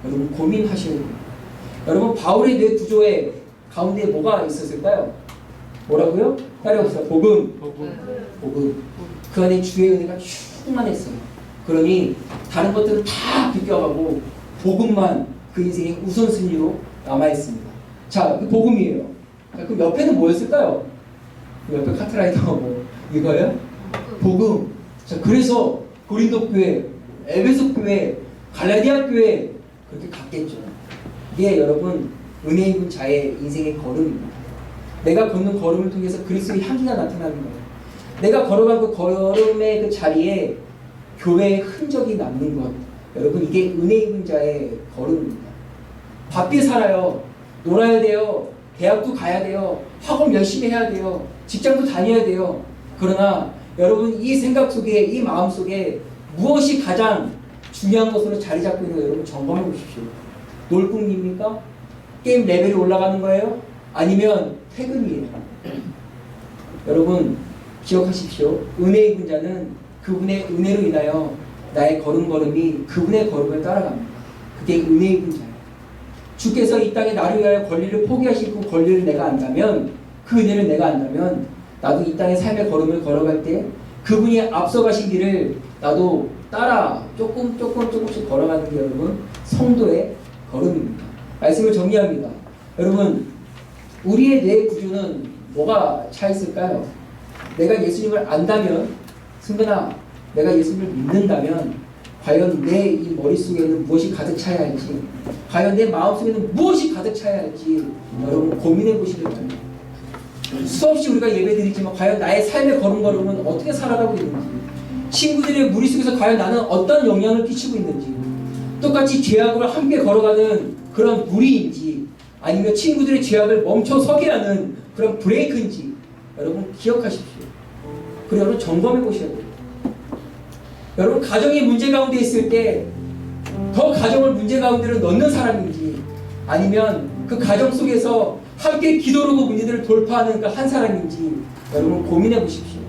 여러분 고민하셔야 돼요. 여러분 바울의 뇌 구조에 가운데 뭐가 있었을까요? 뭐라고요? 따라해봅시다. 복음. 그 안에 주의 은혜가 충만했어요. 그러니 다른 것들은 다 비껴가고 복음만 그 인생의 우선순위로 남아있습니다. 자, 그 복음이에요. 자, 그럼 옆에는 뭐였을까요? 옆에 카트라이더 뭐 이거예요? 복음. 자, 그래서 고린도 교회, 에베소 교회, 갈라디아 교회 그렇게 갔겠죠. 이게 여러분 은혜 입은 자의 인생의 걸음입니다. 내가 걷는 걸음을 통해서 그리스도의 향기가 나타나는 거예요. 내가 걸어간 그 걸음의 그 자리에 교회의 흔적이 남는 것. 여러분 이게 은혜 입은 자의 걸음입니다. 바삐 살아요. 놀아야 돼요. 대학도 가야 돼요. 학원 열심히 해야 돼요. 직장도 다녀야 돼요. 그러나 여러분 이 생각 속에 이 마음 속에 무엇이 가장 중요한 것으로 자리 잡고 있는 거 여러분 점검해 보십시오. 놀궁입니까? 게임 레벨이 올라가는 거예요? 아니면 퇴근이에요? 여러분 기억하십시오. 은혜 입은 자는 그분의 은혜로 인하여 나의 걸음걸음이 그분의 걸음을 따라갑니다. 그게 은혜 입은 자예요. 주께서 이 땅에 나를 위하여 권리를 포기하시고 권리를 내가 안다면 그 은혜를 내가 안다면 나도 이 땅의 삶의 걸음을 걸어갈 때 그분이 앞서가신 길을 나도 따라 조금씩 걸어가는 게 여러분 성도의 걸음입니다. 말씀을 정리합니다. 여러분 우리의 뇌 구조는 뭐가 차 있을까요? 내가 예수님을 안다면 승근아 내가 예수님을 믿는다면 과연 내 이 머릿속에는 무엇이 가득 차야 할지 과연 내 마음속에는 무엇이 가득 차야 할지 여러분 고민해 보시길 바랍니다. 수없이 우리가 예배드리지만 과연 나의 삶의 걸음걸음은 어떻게 살아가고 있는지 친구들의 무리 속에서 과연 나는 어떤 영향을 끼치고 있는지 똑같이 죄악으로 함께 걸어가는 그런 무리인지 아니면 친구들의 죄악을 멈춰서게 하는 그런 브레이크인지 여러분 기억하십시오. 그리고 여러분 점검해 보셔야 돼요. 여러분 가정이 문제 가운데 있을 때 더 가정을 문제 가운데로 넣는 사람인지 아니면 그 가정 속에서 함께 기도로 그 문제들을 돌파하는 그 한 사람인지 여러분 고민해 보십시오.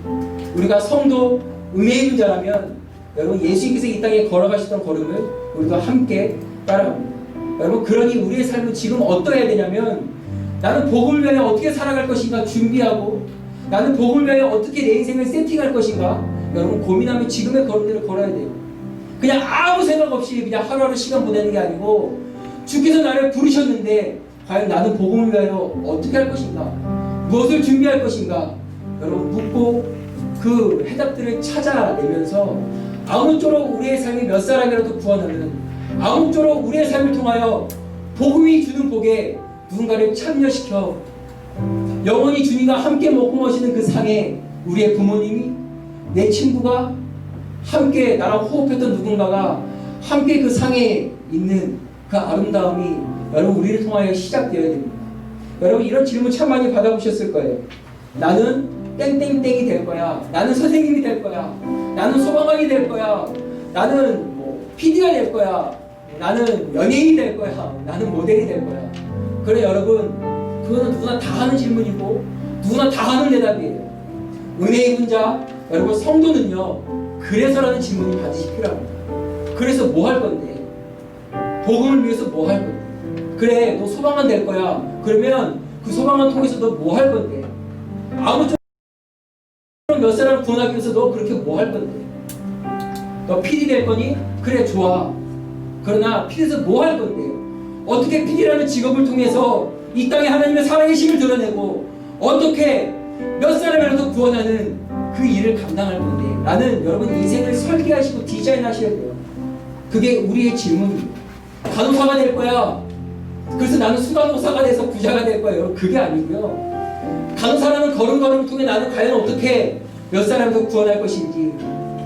우리가 성도 은혜 입은 자라면 여러분 예수님께서 이 땅에 걸어가시던 걸음을 우리도 함께 따라갑니다. 여러분 그러니 우리의 삶은 지금 어떠해야 되냐면 나는 복음을 위하여 어떻게 살아갈 것인가 준비하고 나는 복음을 위하여 어떻게 내 인생을 세팅할 것인가 여러분 고민하면 지금의 걸음들을 걸어야 돼요. 그냥 아무 생각 없이 그냥 하루하루 시간 보내는 게 아니고 주께서 나를 부르셨는데 과연 나는 복음을 위하여 어떻게 할 것인가 무엇을 준비할 것인가 여러분 묻고 그 해답들을 찾아내면서 아무쪼록 우리의 삶이 몇 사람이라도 구원하는 아무쪼록 우리의 삶을 통하여 복음이 주는 복에 누군가를 참여시켜 영원히 주님과 함께 먹고 마시는 그 상에 우리의 부모님이 내 친구가 함께 나랑 호흡했던 누군가가 함께 그 상에 있는 그 아름다움이 여러분 우리를 통하여 시작되어야 됩니다. 여러분 이런 질문 참 많이 받아보셨을 거예요. 나는 땡땡땡이 될 거야. 나는 선생님이 될 거야. 나는 소방관이 될 거야. 나는 뭐 PD가 될 거야. 나는 연예인이 될 거야. 나는 모델이 될 거야. 그래 여러분 그거는 누구나 다 하는 질문이고 누구나 다 하는 대답이에요. 은혜 입은 자 여러분 성도는요 그래서라는 질문이 반드시 필요합니다. 그래서 뭐 할 건데? 복음을 위해서 뭐 할 건데? 그래 너 소방관 될 거야. 그러면 그 소방관 통해서 너 뭐 할 건데? 아무쪼록 몇 사람 구원하기 위해서 너 그렇게 뭐 할 건데? 너 PD 될 거니? 그래 좋아. 그러나 필에서 뭐 할 건데요? 어떻게 필이라는 직업을 통해서 이 땅에 하나님의 살아계심을 드러내고 어떻게 몇 사람이라도 구원하는 그 일을 감당할 건데 라는 여러분 인생을 설계하시고 디자인하셔야 돼요. 그게 우리의 질문입니다. 간호사가 될 거야. 그래서 나는 수간호사가 돼서 부자가 될 거야. 여러분 그게 아니고요. 간호사라는 걸음걸음을 통해 나는 과연 어떻게 몇 사람도 구원할 것인지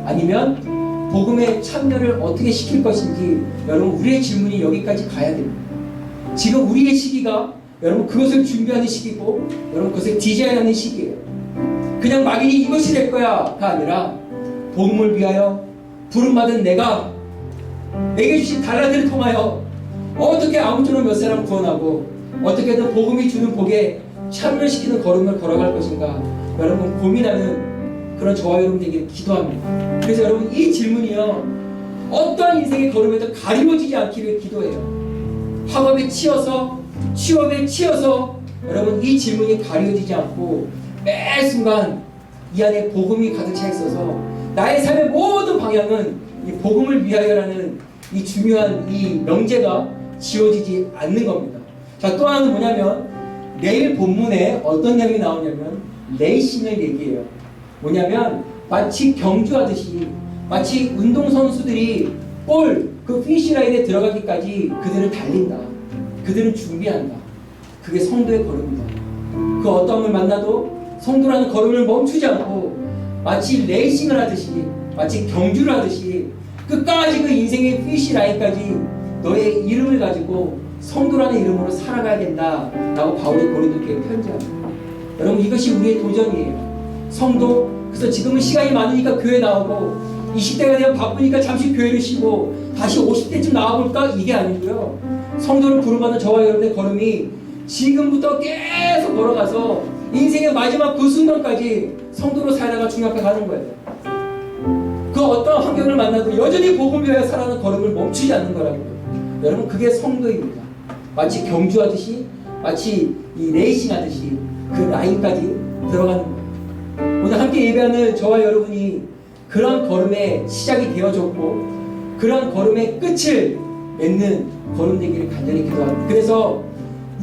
아니면 복음의 참여를 어떻게 시킬 것인지 여러분 우리의 질문이 여기까지 가야 됩니다. 지금 우리의 시기가 여러분 그것을 준비하는 시기고 여러분 그것을 디자인하는 시기예요. 그냥 막연히 이것이 될 거야가 아니라 복음을 위하여 부름받은 내게 주신 달란트를 통하여 어떻게 아무쪼록 몇 사람 구원하고 어떻게든 복음이 주는 복에 참여시키는 걸음을 걸어갈 것인가 여러분 고민하는 그런 저와 여러분에게 기도합니다. 그래서 여러분 이 질문이요 어떠한 인생의 걸음에도 가리워지지 않기를 기도해요. 학업에 치여서 취업에 치여서 여러분 이 질문이 가리워지지 않고 매 순간 이 안에 복음이 가득 차 있어서 나의 삶의 모든 방향은 이 복음을 위하여라는 이 중요한 이 명제가 지워지지 않는 겁니다. 자, 또 하나는 뭐냐면 내일 본문에 어떤 내용이 나오냐면 레이싱을 얘기해요. 뭐냐면 마치 경주하듯이 마치 운동선수들이 그 피니시라인에 들어가기까지 그들은 달린다. 그들은 준비한다. 그게 성도의 걸음이다. 그 어떤 걸 만나도 성도라는 걸음을 멈추지 않고 마치 레이싱을 하듯이 마치 경주를 하듯이 끝까지 그 인생의 피니시라인까지 너의 이름을 가지고 성도라는 이름으로 살아가야 된다 라고 바울이 고린도교회에 편지합니다. 여러분 이것이 우리의 도전이에요. 성도 그래서 지금은 시간이 많으니까 교회 나오고 20대가 되면 바쁘니까 잠시 교회를 쉬고 다시 50대쯤 나와볼까? 이게 아니고요. 성도를 부름받는 저와 여러분의 걸음이 지금부터 계속 걸어가서 인생의 마지막 그 순간까지 성도로 살다가 중요하게 가는 거예요. 그 어떤 환경을 만나도 여전히 복음 위하여 살아가는 걸음을 멈추지 않는 거라고요. 여러분 그게 성도입니다. 마치 경주하듯이 마치 이 레이싱하듯이 그 라인까지 들어가는 거예요. 오늘 함께 예배하는 저와 여러분이 그런 걸음의 시작이 되어졌고 그런 걸음의 끝을 맺는 걸음 되기를 간절히 기도합니다. 그래서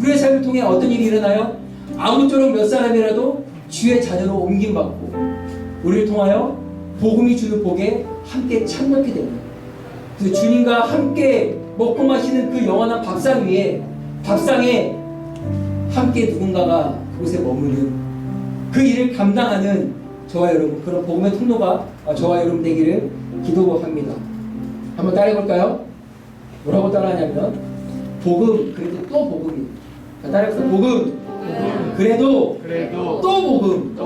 우리의 삶을 통해 어떤 일이 일어나요? 아무쪼록 몇 사람이라도 주의 자녀로 옮김받고 우리를 통하여 복음이 주는 복에 함께 참여하게 됩니다. 그 주님과 함께 먹고 마시는 그 영원한 밥상에 함께 누군가가 그곳에 머무는 그 일을 감당하는 저와 여러분 그런 복음의 통로가 저와 여러분 되기를 기도합니다. 한번 따라해볼까요? 뭐라고 따라하냐면 복음 그래도 또 복음이 따라해보세요. 복음 그래도 또 복음.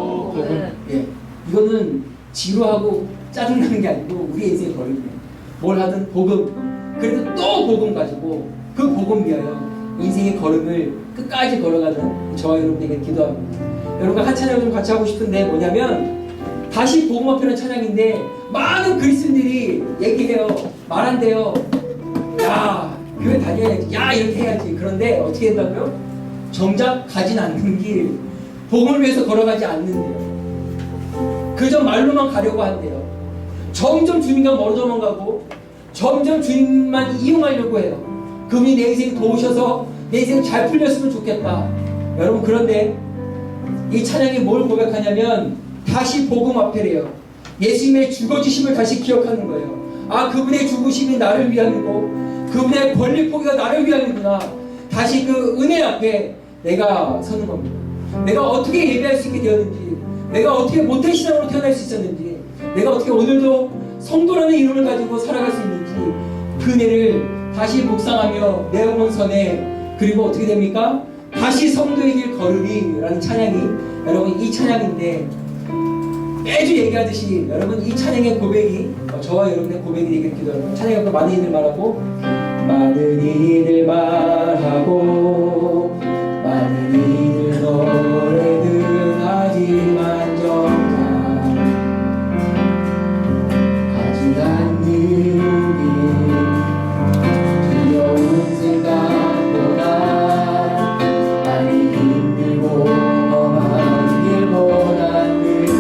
예, 이거는 지루하고 짜증나는 게 아니고 우리의 인생의 걸음이에요. 뭘 하든 복음 그래도 또 복음 가지고 그 복음 위하여 인생의 걸음을 끝까지 걸어가는 저와 여러분에게 기도합니다. 여러분과 한 찬양을 좀 같이 하고 싶은데 뭐냐면 다시 복음 앞에는 찬양인데 많은 그리스도인들이 얘기해요. 말한대요. 야 교회 다녀야지. 야 이렇게 해야지. 그런데 어떻게 된다고요? 정작 가진 않는 길 복음을 위해서 걸어가지 않는데요. 그저 말로만 가려고 한대요. 점점 주님과 멀어져만 가고 점점 주님만 이용하려고 해요. 그분이 내 인생 도우셔서 내 인생 잘 풀렸으면 좋겠다. 여러분 그런데 이 찬양이 뭘 고백하냐면 다시 복음 앞에래요. 예수님의 죽어지심을 다시 기억하는 거예요. 아 그분의 죽으심이 나를 위함이고 그분의 권리 포기가 나를 위함이구나. 다시 그 은혜 앞에 내가 서는 겁니다. 내가 어떻게 예배할 수 있게 되었는지 내가 어떻게 모태신앙으로 태어날 수 있었는지 내가 어떻게 오늘도 성도라는 이름을 가지고 살아갈 수 있는지 그 은혜를 다시 묵상하며 내 영혼 선에 그리고 어떻게 됩니까? 다시 성도의 길 걸으리 라는 찬양이 여러분 이 찬양인데 매주 얘기하듯이 여러분 이 찬양의 고백이 저와 여러분의 고백이 되기를 기도합니다. 찬양에 많은 이들 말하고 많은 이들 말하고 많은 이들 노래는 하지만 정작 하지 않는 일 두려운 생각보다 많이 힘들고 험한 길보다 늦어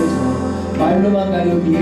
말로만 가려기에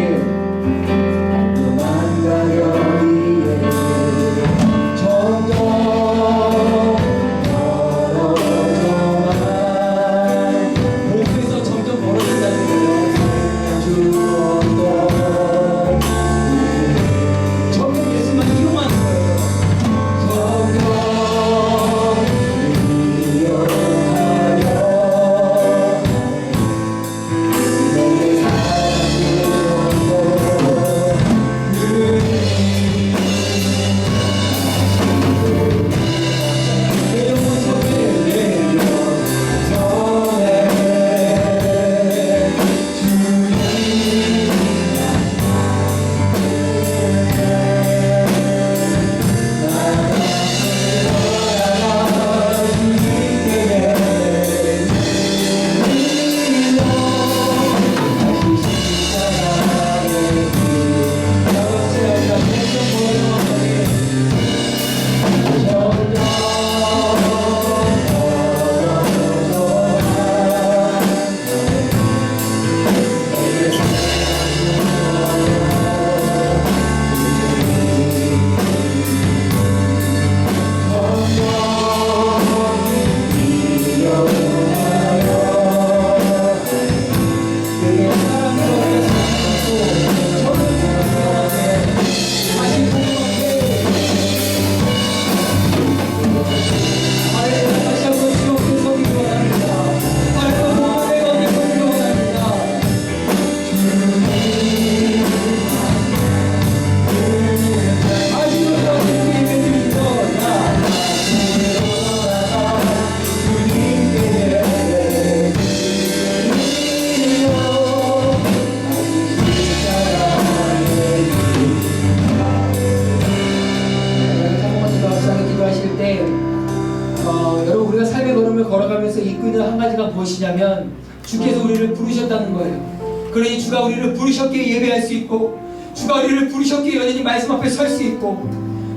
한 가지가 무엇이냐면 주께서 우리를 부르셨다는 거예요. 그러니 주가 우리를 부르셨기에 예배할 수 있고, 주가 우리를 부르셨기에 여전히 말씀 앞에 설 수 있고,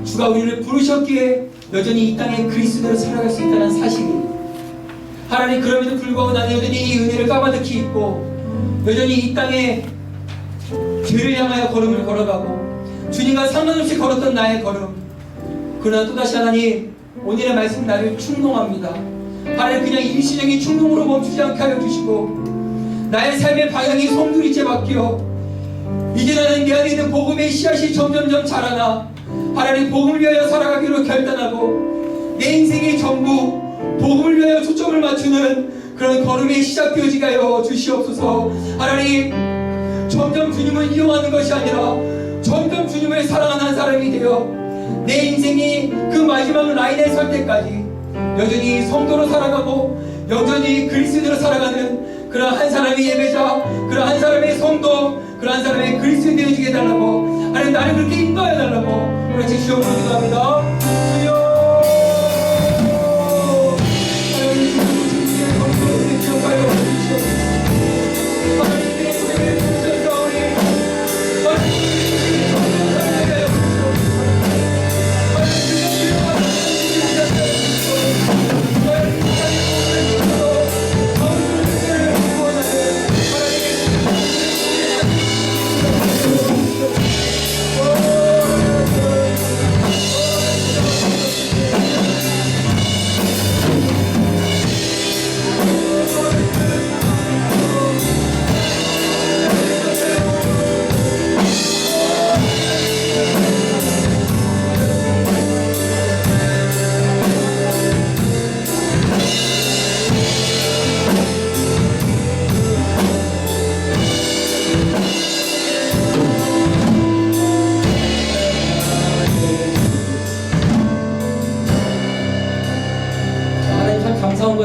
주가 우리를 부르셨기에 여전히 이 땅에 그리스도로 살아갈 수 있다는 사실이, 하나님 그럼에도 불구하고 나는 여전히 이 은혜를 까마득히 잊고 여전히 이 땅에 죄를 향하여 걸음을 걸어가고 주님과 상관없이 걸었던 나의 걸음, 그러나 또다시 하나님 오늘의 말씀 나를 충동합니다. 하나님 그냥 일시적인 충동으로 멈추지 않게 하여 주시고 나의 삶의 방향이 송두리째 바뀌어 이제 나는 내 안에 있는 복음의 씨앗이 점점점 자라나 하나님 복음을 위하여 살아가기로 결단하고 내 인생의 전부 복음을 위하여 초점을 맞추는 그런 걸음의 시작되어지게 하여 주시옵소서. 하나님 점점 주님을 이용하는 것이 아니라 점점 주님을 사랑하는 사람이 되어 내 인생이 그 마지막 라인에 설 때까지 여전히 성도로 살아가고 여전히 그리스도로 살아가는 그런 한 사람의 예배자, 그런 한 사람의 성도, 그런 한 사람의 그리스도 되어지게 해달라고, 하나님 나를 그렇게 인도해 달라고 우리 같이 주여 기도합니다. 주여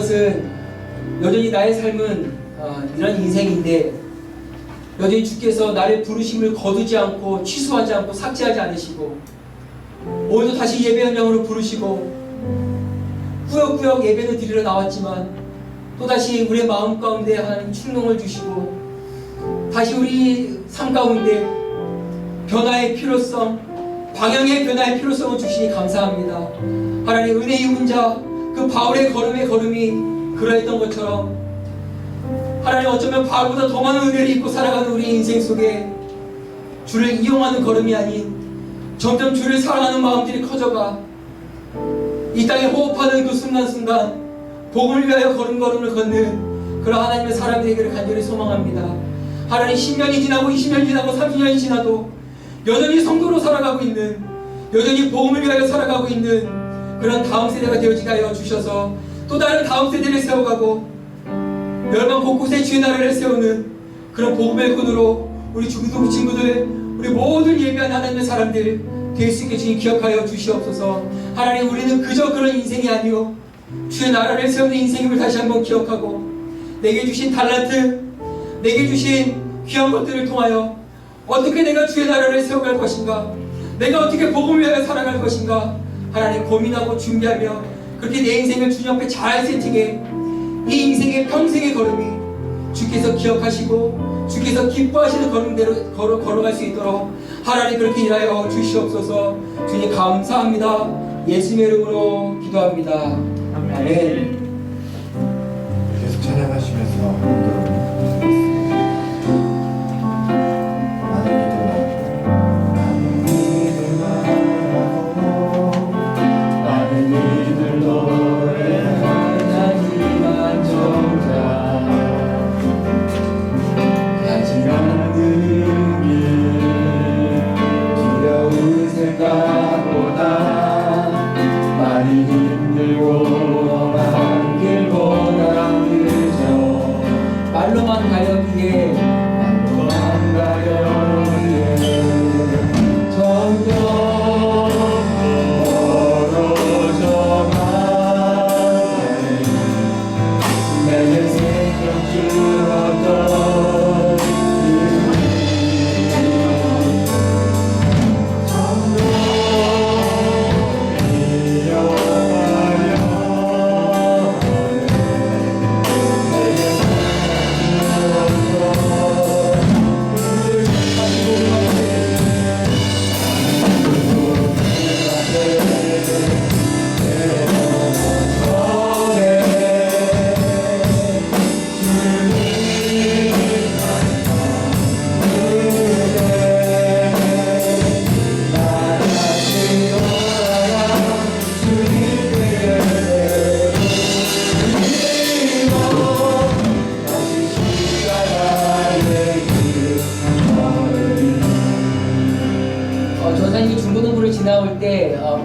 것은 여전히 나의 삶은 이런 인생인데 여전히 주께서 나를 부르심을 거두지 않고 취소하지 않고 삭제하지 않으시고 오늘도 다시 예배 현장으로 부르시고 꾸역꾸역 예배를 드리러 나왔지만 또다시 우리의 마음 가운데 하나님 충동을 주시고 다시 우리 삶 가운데 변화의 필요성, 방향의 변화의 필요성을 주시니 감사합니다. 하나님 은혜의 운자 그 바울의 걸음이 그러했던 것처럼 하나님 어쩌면 바울보다 더 많은 은혜를 입고 살아가는 우리 인생 속에 주를 이용하는 걸음이 아닌 점점 주를 사랑하는 마음들이 커져가 이 땅에 호흡하는 그 순간순간 복음을 위하여 걸음을 걷는 그런 하나님의 사람이 되기를 간절히 소망합니다. 하나님 10년이 지나고 20년이 지나고 30년이 지나도 여전히 성도로 살아가고 있는, 여전히 복음을 위하여 살아가고 있는 그런 다음 세대가 되어지게 하여 주셔서 또 다른 다음 세대를 세워가고 열방 곳곳에 주의 나라를 세우는 그런 복음의 군으로 우리 중동 친구들, 우리 모든 예배한 하나님의 사람들 될 수 있게 주님 기억하여 주시옵소서. 하나님 우리는 그저 그런 인생이 아니요 주의 나라를 세우는 인생임을 다시 한번 기억하고 내게 주신 달란트, 내게 주신 귀한 것들을 통하여 어떻게 내가 주의 나라를 세워갈 것인가, 내가 어떻게 복음을 위하여 살아갈 것인가 하나님 고민하고 준비하며 그렇게 내 인생을 주님 앞에 잘 세팅해 이 인생의 평생의 걸음이 주께서 기억하시고 주께서 기뻐하시는 걸음대로 걸어갈 수 있도록 하나님 그렇게 일하여 주시옵소서. 주님 감사합니다. 예수님의 이름으로 기도합니다. 아멘. 계속 찬양하시면서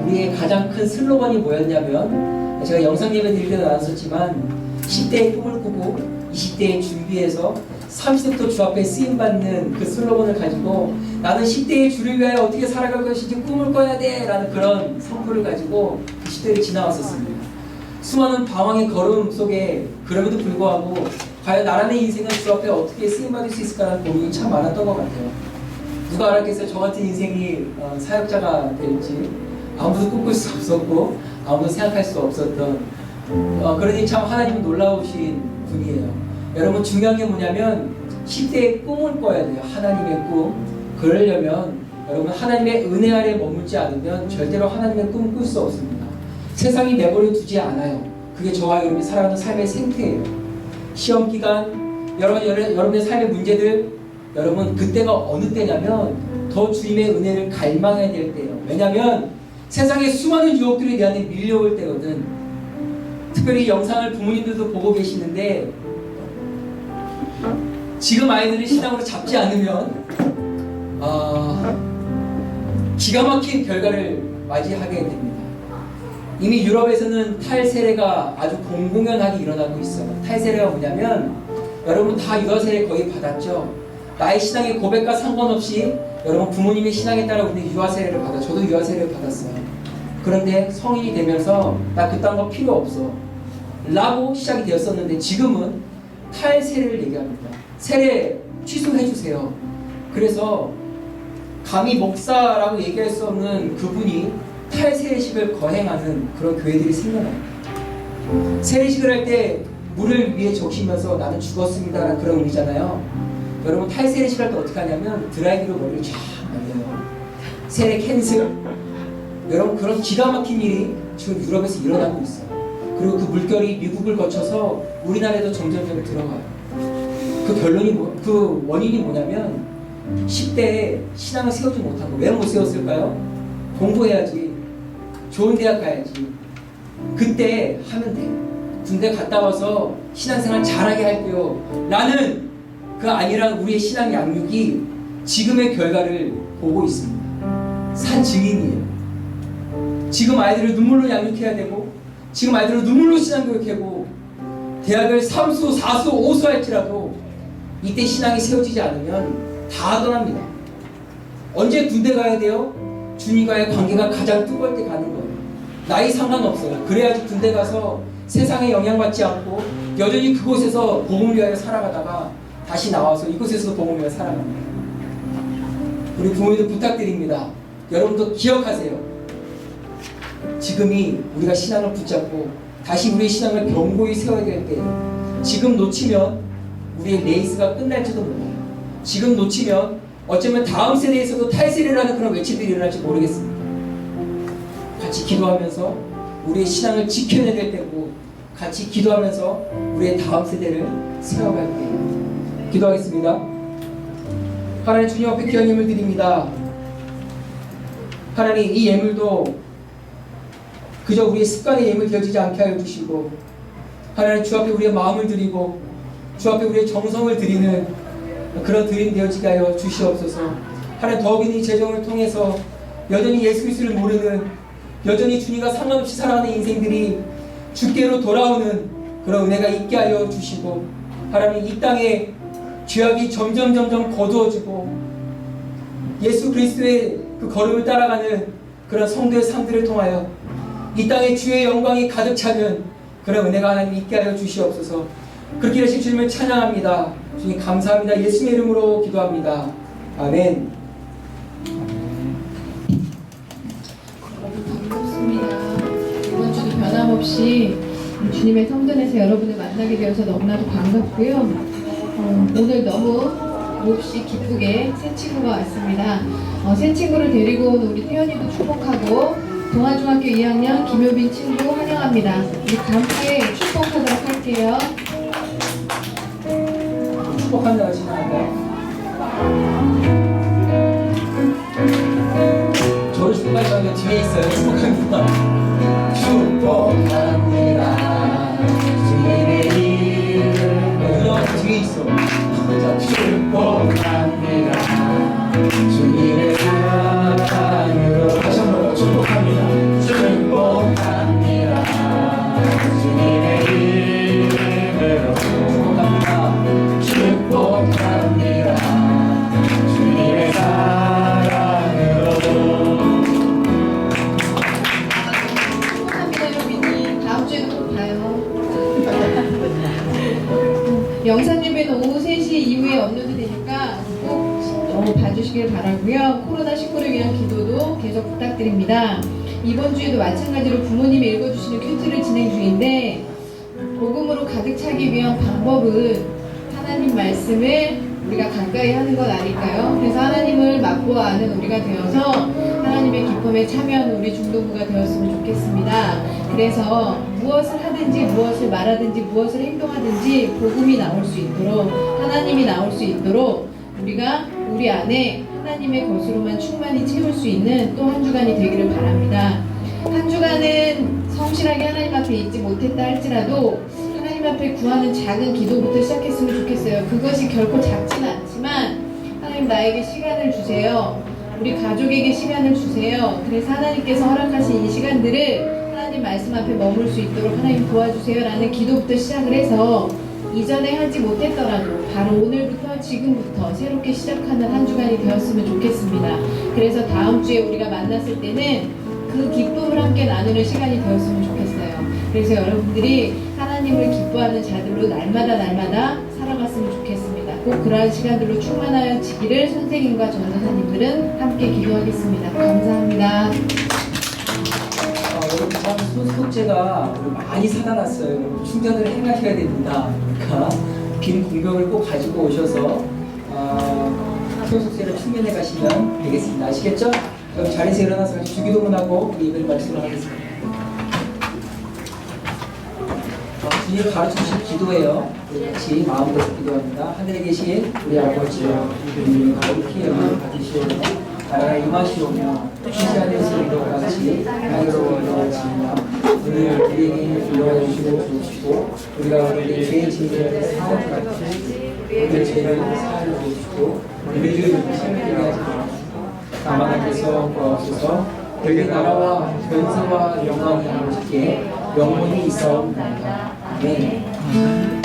우리의 가장 큰 슬로건이 뭐였냐면, 제가 영상 예배 드릴 때도 나눴었지만 10대의 꿈을 꾸고 20대에 준비해서 30대부터 주 앞에 쓰임받는 그 슬로건을 가지고 나는 10대의 주를 위하여 어떻게 살아갈 것인지 꿈을 꿔야 돼 라는 그런 선포를 가지고 10대를 지나왔었습니다. 수많은 방황의 걸음 속에 그럼에도 불구하고 과연 나라의 인생은 주 앞에 어떻게 쓰임받을 수 있을까라는 고민이 참 많았던 것 같아요. 누가 알았겠어요? 저 같은 인생이 사역자가 될지 아무도 꿈꿀 수 없었고 아무도 생각할 수 없었던, 그러니 참 하나님은 놀라우신 분이에요. 여러분, 중요한 게 뭐냐면 10대의 꿈을 꿔야 돼요. 하나님의 꿈. 그러려면 여러분, 하나님의 은혜 아래 머물지 않으면 절대로 하나님의 꿈을 꿀 수 없습니다. 세상이 내버려 두지 않아요. 그게 저와 여러분이 살아가는 삶의 생태예요. 시험 기간, 여러분의 삶의 문제들, 여러분 그때가 어느 때냐면 더 주님의 은혜를 갈망해야 될 때예요. 왜냐하면 세상의 수많은 유혹들이 내 안에 밀려올 때거든. 특별히 이 영상을 부모님들도 보고 계시는데, 지금 아이들을 신앙으로 잡지 않으면 기가 막힌 결과를 맞이하게 됩니다. 이미 유럽에서는 탈세례가 아주 공공연하게 일어나고 있어요. 탈세례가 뭐냐면, 여러분 다 유아세례 거의 받았죠. 나의 신앙의 고백과 상관없이 여러분 부모님의 신앙에 따라 우리는 유아세례를 받아. 저도 유아세례를 받았어요. 그런데 성인이 되면서 나 그딴 거 필요 없어 라고 시작이 되었었는데, 지금은 탈세례를 얘기합니다. 세례 취소해주세요. 그래서 감히 목사라고 얘기할 수 없는 그분이 탈세례식을 거행하는 그런 교회들이 생겨나요. 세례식을 할 때 물을 위에 적시면서 나는 죽었습니다라는 그런 의미잖아요. 여러분, 탈세례식 할 때 어떻게 하냐면 드라이기로 머리를 쫙 말려요. 세례 캔슬. 여러분, 그런 기가 막힌 일이 지금 유럽에서 일어나고 있어요. 그리고 그 물결이 미국을 거쳐서 우리나라에도 점점 들어가요. 그 결론이 그 원인이 뭐냐면 10대에 신앙을 세우지 못한 거. 왜 못 세웠을까요? 공부해야지, 좋은 대학 가야지, 그때 하면 돼, 군대 갔다 와서 신앙생활 잘하게 할게요 라는 그 아니란 우리의 신앙 양육이 지금의 결과를 보고 있습니다. 산 증인이에요. 지금 아이들을 눈물로 양육해야 되고, 지금 아이들을 눈물로 신앙교육하고, 대학을 3수, 4수, 5수 할지라도 이때 신앙이 세워지지 않으면 다 떠납니다. 언제 군대 가야 돼요? 주님과의 관계가 가장 뜨거울 때 가는 거예요. 나이 상관없어요. 그래야지 군대 가서 세상에 영향받지 않고 여전히 그곳에서 복음을 위하여 살아가다가 다시 나와서 이곳에서 복음을 위하여 살아갑니다. 우리 부모님들 부탁드립니다. 여러분도 기억하세요. 지금이 우리가 신앙을 붙잡고 다시 우리의 신앙을 견고히 세워야 될 때예요. 지금 놓치면 우리의 레이스가 끝날지도 몰라요. 지금 놓치면 어쩌면 다음 세대에서도 탈세례라는 그런 외침들이 일어날지 모르겠습니다. 같이 기도하면서 우리의 신앙을 지켜내야 될 때고, 같이 기도하면서 우리의 다음 세대를 세워갈 때예요. 기도하겠습니다. 하나님, 주님 앞에 귀한 예물 드립니다. 하나님, 이 예물도 그저 우리의 습관의 예물 되어지지 않게 하여 주시고, 하나님 주 앞에 우리의 마음을 드리고 주 앞에 우리의 정성을 드리는 그런 드림 되어지게 하여 주시옵소서. 하나님, 더욱이 이 재정을 통해서 여전히 예수 그리스도를 모르는, 여전히 주님과 상관없이 살아가는 인생들이 주께로 돌아오는 그런 은혜가 있게 하여 주시고, 하나님, 이 땅에 죄악이 점점 거두어지고 예수 그리스도의 그 걸음을 따라가는 그런 성도의 삶들을 통하여 이 땅에 주의 영광이 가득 차는 그런 은혜가 하나님 있게 하여 주시옵소서. 그렇게 하신 주님을 찬양합니다. 주님 감사합니다. 예수님의 이름으로 기도합니다. 아멘. 반갑습니다. 이번 주도 변함없이 주님의 성전에서 여러분을 만나게 되어서 너무나도 반갑고요. 오늘 너무 몹시 기쁘게 새 친구가 왔습니다. 새 친구를 데리고 온 우리 태연이도 축복하고, 동아중학교 2학년 김효빈 친구 환영합니다. 우리 함께 축복하도록 할게요. 축복한다고 지나갈까요? 저를 축복하지 말고 뒤에 있어요. 축복합니다. 축복합니다. 주님의 이름. 뒤에 있어. 자, 축복합니다. 주님의 사랑으로. 다시 한번 축복합니다. 영상 예배는 오후 3시 이후에 업로드 되니까 꼭 봐주시길 바라고요. 코로나19를 위한 기도도 계속 부탁드립니다. 이번 주에도 마찬가지로 부모님이 읽어주시는 큐티를 진행 중인데 복음으로 가득 차기 위한 방법은 하나님 말씀을 우리가 가까이 하는 것 아닐까요? 그래서 하나님을 맛보아 아는 우리가 되어서 하나님의 기쁨에 참여하는 우리 중동부가 되었으면 좋겠습니다. 그래서 무엇을 하든지 무엇을 말하든지 무엇을 행동하든지 복음이 나올 수 있도록 하나님이 나올 수 있도록 우리가 우리 안에 하나님의 것으로만 충만히 채울 수 있는 또 한 주간이 되기를 바랍니다. 한 주간은 성실하게 하나님 앞에 있지 못했다 할지라도 하나님 앞에 구하는 작은 기도부터 시작했으면 좋겠어요. 그것이 결코 작지는 않지만 하나님 나에게 시간을 주세요. 우리 가족에게 시간을 주세요. 그래서 하나님께서 허락하신 이 시간들을 하나님 말씀 앞에 머물 수 있도록 하나님 도와주세요 라는 기도부터 시작을 해서 이전에 하지 못했더라도 바로 오늘부터 지금부터 새롭게 시작하는 한 주간이 되었으면 좋겠습니다. 그래서 다음 주에 우리가 만났을 때는 그 기쁨을 함께 나누는 시간이 되었으면 좋겠어요. 그래서 여러분들이 하나님을 기뻐하는 자들로 날마다 살아갔으면 좋겠습니다. 꼭 그러한 시간들로 충만하시기를 선생님과 전도사님들은 함께 기도하겠습니다. 감사합니다. 여러분 참 속죄가 많이 살아났어요. 여러분 충전을 해가셔야 됩니다. 그러니까 빈 공병을 꼭 가지고 오셔서 속죄를 충전해 가시면 되겠습니다. 아시겠죠? 그럼 자리에서 일어나서 같이 주기도문하고 우리 예배를 마치도록 하겠습니다. 주님 가르쳐주신 기도예요. 우리 같이 마음으로 기도합니다. 하늘에 계신 우리 아버지여, 우리 피해를 받으시오며 나라가 임하시오며 시간에서 이루어 같이 나이로 이루어지며 우리를 우리에게 이루어 주시고 우리가 우리의 죄의 진리를 사하지 같이 우리의 죄를 사하여 주시고 우리를 시험하게 하지 마시고 다만 하께서 구하옵소서. 그의 나라와 권세와 영광이 아버지께 영원히 있사옵나이다. 아멘.